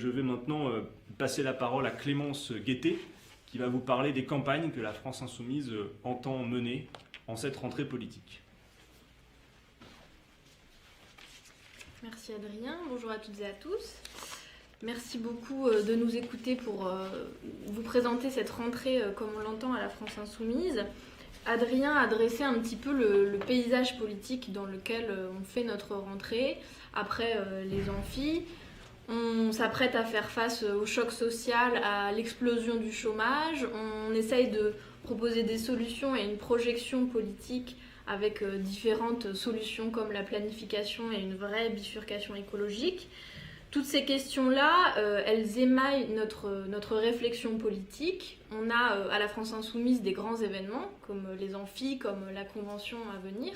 je vais maintenant passer la parole à Clémence Guettet, qui va vous parler des campagnes que la France Insoumise entend mener en cette rentrée politique. Merci Adrien, bonjour à toutes et à tous. Merci beaucoup de nous écouter pour vous présenter cette rentrée comme on l'entend à la France Insoumise. Adrien a dressé un petit peu le paysage politique dans lequel on fait notre rentrée. Après les amphis, on s'apprête à faire face au choc social, à l'explosion du chômage. On essaye de proposer des solutions et une projection politique avec différentes solutions comme la planification et une vraie bifurcation écologique. Toutes ces questions-là, elles émaillent notre réflexion politique. On a à la France Insoumise des grands événements, comme les amphis, comme la convention à venir.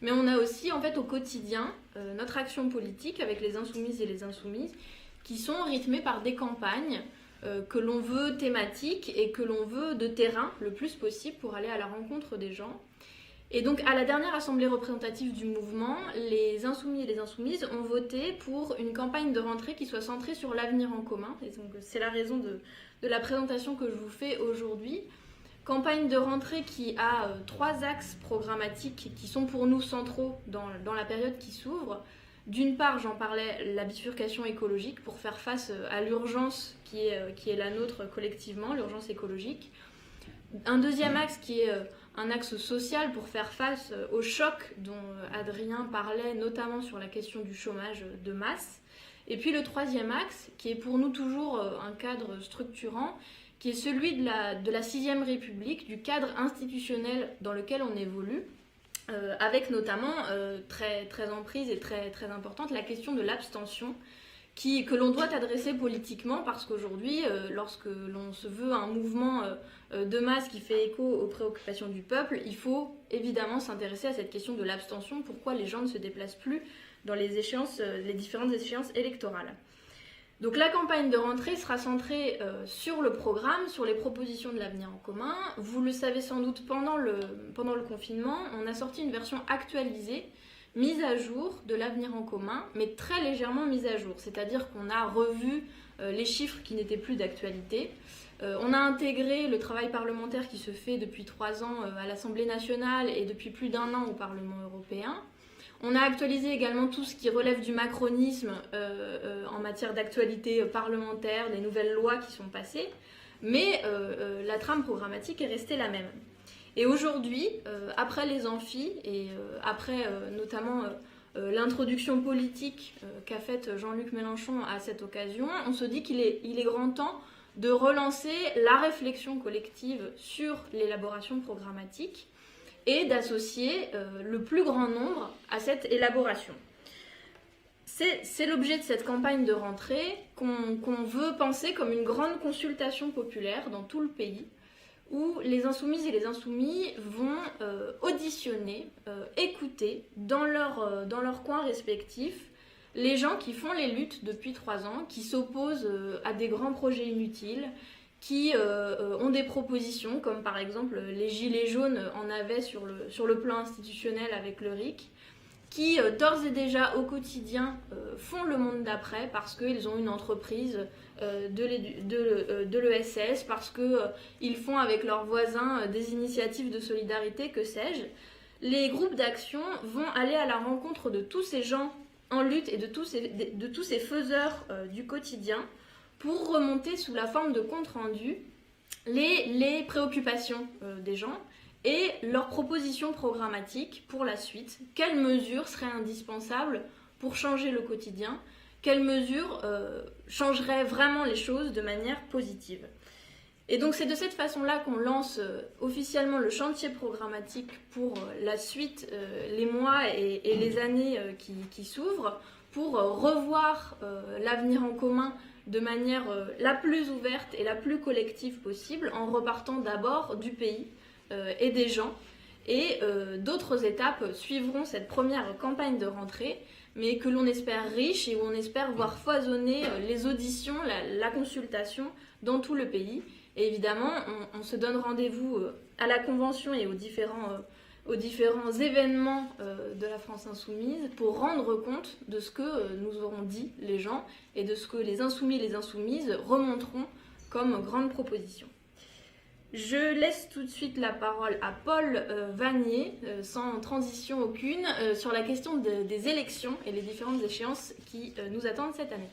Mais on a aussi, en fait, au quotidien, notre action politique avec les insoumises et les insoumises, qui sont rythmées par des campagnes que l'on veut thématiques et que l'on veut de terrain le plus possible pour aller à la rencontre des gens. Et donc, à la dernière assemblée représentative du mouvement, les insoumis et les insoumises ont voté pour une campagne de rentrée qui soit centrée sur l'avenir en commun. Et donc, c'est la raison de la présentation que je vous fais aujourd'hui. Campagne de rentrée qui a 3 axes programmatiques qui sont pour nous centraux dans la période qui s'ouvre. D'une part, j'en parlais, la bifurcation écologique pour faire face à l'urgence qui est la nôtre collectivement, l'urgence écologique. Un deuxième axe qui est un axe social pour faire face au choc dont Adrien parlait, notamment sur la question du chômage de masse. Et puis le troisième axe, qui est pour nous toujours un cadre structurant, qui est celui de la 6e République, du cadre institutionnel dans lequel on évolue, avec notamment, très en prise et très, très importante, la question de l'abstention, que l'on doit adresser politiquement, parce qu'aujourd'hui, lorsque l'on se veut un mouvement de masse qui fait écho aux préoccupations du peuple, il faut évidemment s'intéresser à cette question de l'abstention, pourquoi les gens ne se déplacent plus dans les différentes échéances électorales. Donc la campagne de rentrée sera centrée sur le programme, sur les propositions de l'avenir en commun. Vous le savez sans doute, pendant le confinement, on a sorti une version actualisée, mise à jour de l'avenir en commun, mais très légèrement mise à jour. C'est-à-dire qu'on a revu les chiffres qui n'étaient plus d'actualité. On a intégré le travail parlementaire qui se fait depuis 3 ans à l'Assemblée nationale et depuis plus d'1 an au Parlement européen. On a actualisé également tout ce qui relève du macronisme en matière d'actualité parlementaire, des nouvelles lois qui sont passées, mais la trame programmatique est restée la même. Et aujourd'hui, après les amphis et après notamment l'introduction politique qu'a faite Jean-Luc Mélenchon à cette occasion, on se dit qu'il est grand temps de relancer la réflexion collective sur l'élaboration programmatique et d'associer le plus grand nombre à cette élaboration. C'est l'objet de cette campagne de rentrée qu'on veut penser comme une grande consultation populaire dans tout le pays, où les insoumises et les insoumis vont auditionner, écouter dans leur coin respectif les gens qui font les luttes depuis 3 ans, qui s'opposent à des grands projets inutiles, qui ont des propositions, comme par exemple les Gilets jaunes en avaient sur le plan institutionnel avec le RIC, qui d'ores et déjà au quotidien font le monde d'après parce qu'ils ont une entreprise de l'ESS, parce qu'ils font avec leurs voisins des initiatives de solidarité, que sais-je. Les groupes d'action vont aller à la rencontre de tous ces gens en lutte et de tous ces faiseurs du quotidien pour remonter sous la forme de compte rendu les préoccupations des gens et leurs propositions programmatiques pour la suite. Quelles mesures seraient indispensables pour changer le quotidien? Quelles mesures changeraient vraiment les choses de manière positive? Et donc c'est de cette façon-là qu'on lance officiellement le chantier programmatique pour la suite, les mois et les années qui s'ouvrent, pour revoir l'avenir en commun de manière la plus ouverte et la plus collective possible, en repartant d'abord du pays et des gens. Et d'autres étapes suivront cette première campagne de rentrée, mais que l'on espère riche et où on espère voir foisonner les auditions, la consultation dans tout le pays. Et évidemment, on se donne rendez-vous à la Convention et aux différents aux différents événements de la France insoumise pour rendre compte de ce que nous auront dit les gens et de ce que les insoumis et les insoumises remonteront comme grandes propositions. Je laisse tout de suite la parole à Paul Vannier, sans transition aucune, sur la question des élections et les différentes échéances qui nous attendent cette année.